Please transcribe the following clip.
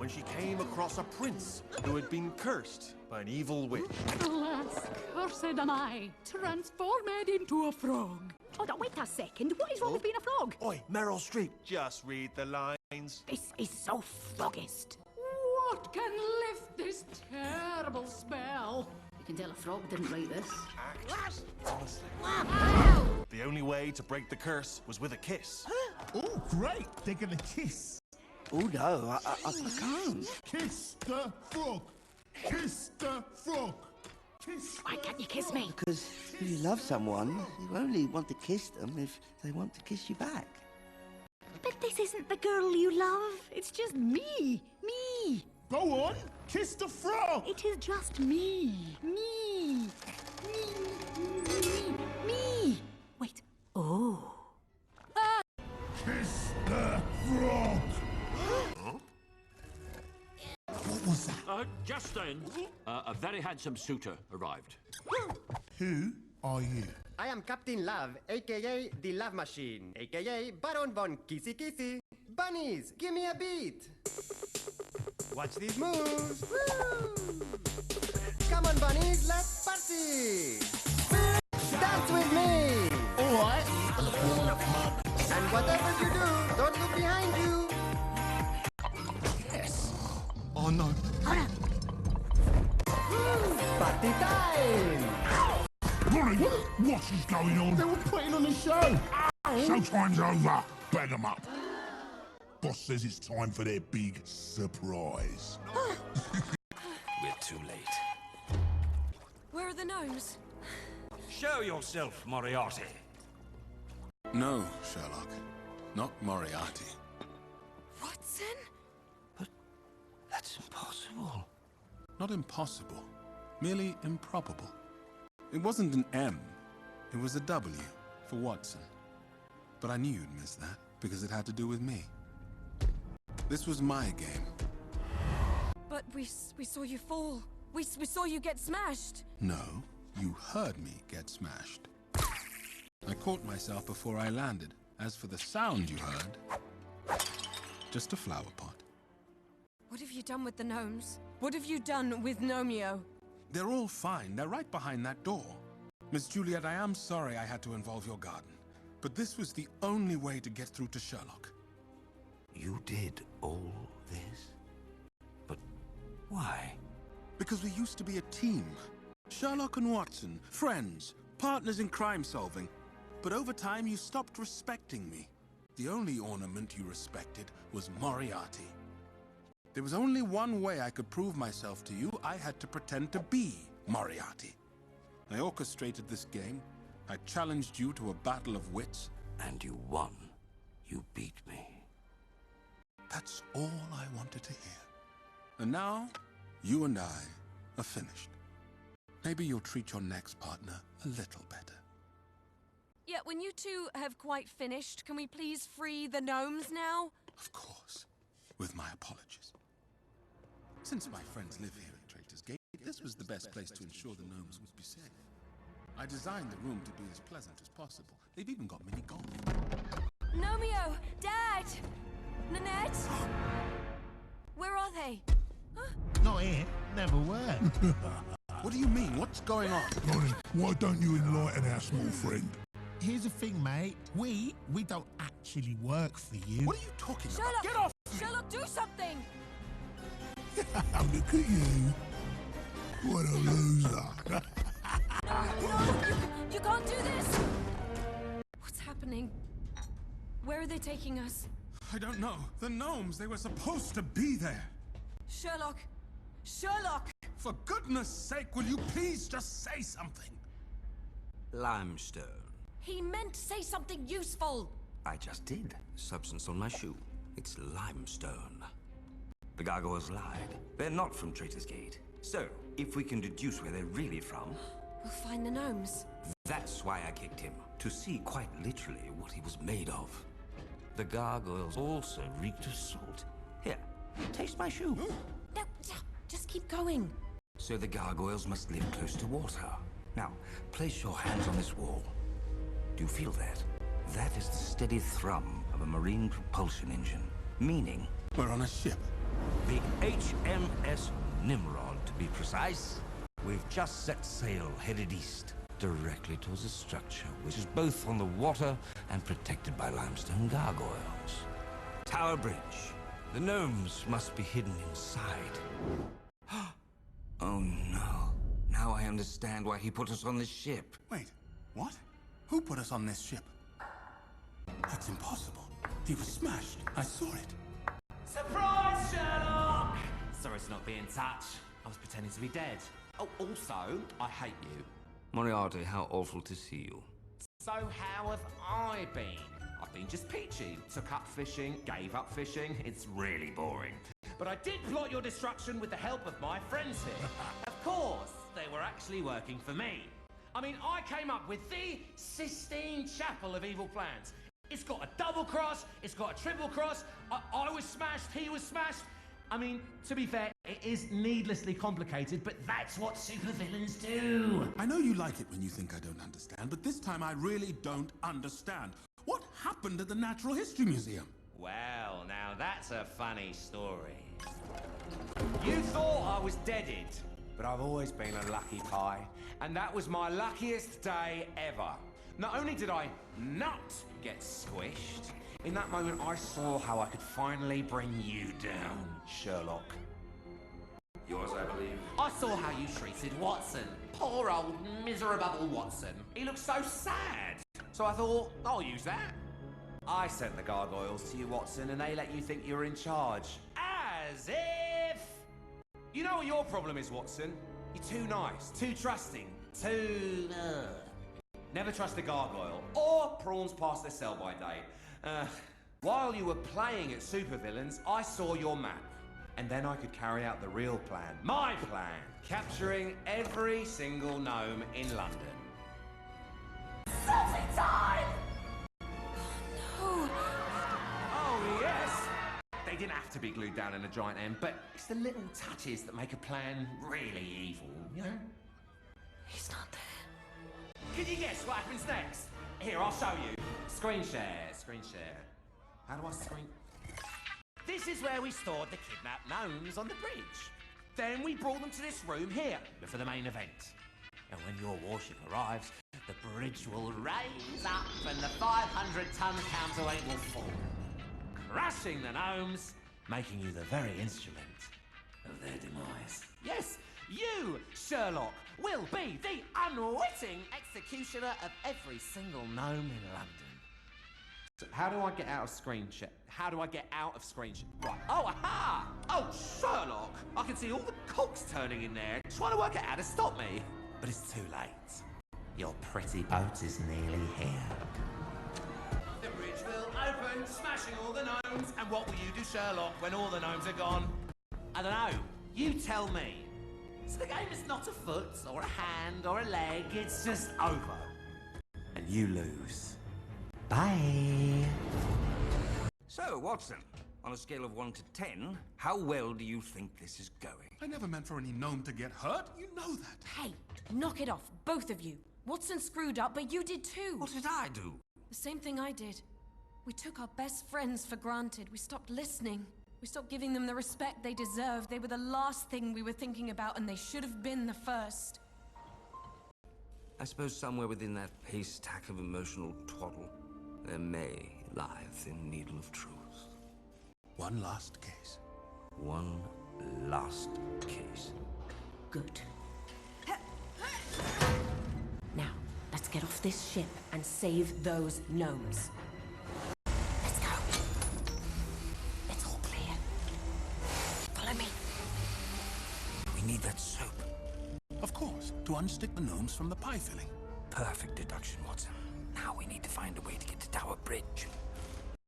when she came across a prince who had been cursed by an evil witch. Alas, cursed am I, transformed into a frog. Hold on, wait a second. What is wrong with being a frog? Oi, Meryl Streep, just read the lines. This is so froggist. What can lift this terrible spell? You can tell a frog didn't write this. Honestly. The only way to break the curse was with a kiss. Oh, great! They're gonna kiss. Oh no, I can't. Kiss the frog. Kiss the frog. Kiss. Why can't you kiss me? Because if you love someone, you only want to kiss them if they want to kiss you back. But this isn't the girl you love. It's just me. Me. Go on, kiss the frog. It is just me. Me. Me. Wait. Oh. Kiss the frog. What was that? Just then, a very handsome suitor arrived. Who are you? I am Captain Love, aka the Love Machine, aka Baron von Kissy Kissy. Bunnies, give me a beat. Watch these moves. Woo! Come on, bunnies, let's party. Dance with me. All right. And whatever you do, don't look behind you. Yes. Oh no. Party time. Ronnie, what is going on? They were putting on a show. Showtime's over. Bag them up. Boss says it's time for their big surprise. We're too late. Where are the gnomes? Show yourself, Moriarty. No, Sherlock. Not Moriarty. Watson? But that's impossible. Not impossible. Merely improbable. It wasn't an M. It was a W for Watson. But I knew you'd miss that because it had to do with me. This was my game. But we saw you fall. We saw you get smashed. No, you heard me get smashed. I caught myself before I landed. As for the sound you heard, just a flower pot. What have you done with the gnomes? What have you done with Gnomeo? They're all fine. They're right behind that door. Miss Juliet, I am sorry I had to involve your garden. But this was the only way to get through to Sherlock. You did all this? But why? Because we used to be a team. Sherlock and Watson, friends, partners in crime solving. But over time, you stopped respecting me. The only ornament you respected was Moriarty. There was only one way I could prove myself to you. I had to pretend to be Moriarty. I orchestrated this game. I challenged you to a battle of wits. And you won. You beat me. That's all I wanted to hear. And now, you and I are finished. Maybe you'll treat your next partner a little better. Yeah, when you two have quite finished, can we please free the gnomes now? Of course, with my apologies. Since my friends live here at Traitor's Gate, this was the best place to ensure the gnomes would be safe. I designed the room to be as pleasant as possible. They've even got mini golf. Gnomeo! Dad! Nanette! Where are they? Huh? Not here. Never were. What do you mean? What's going on? Ronnie, why don't you enlighten our small friend? Here's the thing, mate. We don't actually work for you. What are you talking about? Sherlock! Get off! Sherlock, do something! Look at you. What a loser. No, you can't do this! What's happening? Where are they taking us? I don't know. The gnomes, they were supposed to be there. Sherlock! Sherlock! For goodness sake, will you please just say something? Limestone. He meant say something useful! I just did. Substance on my shoe. It's limestone. The gargoyles lied. They're not from Traitor's Gate. So, if we can deduce where they're really from... We'll find the gnomes. That's why I kicked him. To see quite literally what he was made of. The gargoyles also reeked of salt. Here, taste my shoe. No, just keep going. So the gargoyles must live close to water. Now, place your hands on this wall. Do you feel that? That is the steady thrum of a marine propulsion engine. Meaning... We're on a ship. The HMS Nimrod, to be precise. We've just set sail, headed east, directly towards a structure which is both on the water and protected by limestone gargoyles. Tower Bridge. The gnomes must be hidden inside. Oh no. Now I understand why he put us on this ship. Wait, what? Who put us on this ship? That's impossible. He was smashed. I saw it. Surprise, Sherlock! Sorry to not be in touch. I was pretending to be dead. Oh, also, I hate you. Moriarty, how awful to see you. So how have I been? I've been just peachy. Took up fishing, gave up fishing. It's really boring. But I did plot your destruction with the help of my friends here. Of course, they were actually working for me. I mean, I came up with the Sistine Chapel of evil plans. It's got a double cross, it's got a triple cross. I was smashed, he was smashed. I mean, to be fair, it is needlessly complicated, but that's what supervillains do. I know you like it when you think I don't understand, but this time I really don't understand. What happened at the Natural History Museum? Well, now that's a funny story. You thought I was deaded, but I've always been a lucky pie, and that was my luckiest day ever. Not only did I not get squished, in that moment I saw how I could finally bring you down, Sherlock. Yours, I believe. I saw how you treated Watson. Poor old miserable Watson. He looked so sad. So I thought, I'll use that. I sent the gargoyles to you, Watson, and they let you think you were in charge. As if... You know what your problem is, Watson? You're too nice, too trusting, too... Never trust a gargoyle, or prawns past their sell-by date. While you were playing at supervillains, I saw your map. And then I could carry out the real plan. My plan! Capturing every single gnome in London. Selfie time! Oh, Oh, yes! They didn't have to be glued down in a giant M, but it's the little touches that make a plan really evil, you know? he's not there. Can you guess what happens next? Here, I'll show you. Screen share, screen share. How do I screen... This is where we stored the kidnapped gnomes on the bridge. Then we brought them to this room here for the main event. And when your warship arrives, the bridge will raise up and the 500-ton counterweight will fall, crushing the gnomes, making you the very instrument of their demise. Yes, you, Sherlock, will be the unwitting executioner of every single gnome in London. So how do I get out of screen share? How do I get out of screen share? Right. Oh, aha! Oh, Sherlock! I can see all the cogs turning in there, trying to work out how to stop me. But it's too late. Your pretty boat is nearly here. The bridge will open, smashing all the gnomes. And what will you do, Sherlock, when all the gnomes are gone? I don't know. You tell me. So the game is not a foot, or a hand, or a leg. It's just over. And you lose. Bye. So, Watson, on a scale of 1 to 10, how well do you think this is going? I never meant for any gnome to get hurt. You know that. Hey, knock it off, both of you. Watson screwed up, but you did too. What did I do? The same thing I did. We took our best friends for granted. We stopped listening. We stopped giving them the respect they deserved. They were the last thing we were thinking about, and they should have been the first. I suppose somewhere within that haystack of emotional twaddle, there may lie a thin needle of truth. One last case. One last case. Good. Now, let's get off this ship and save those gnomes. Let's go. It's all clear. Follow me. We need that soap. Of course, to unstick the gnomes from the pie filling. Perfect deduction, Watson. Now we need to find a way to get to Tower Bridge.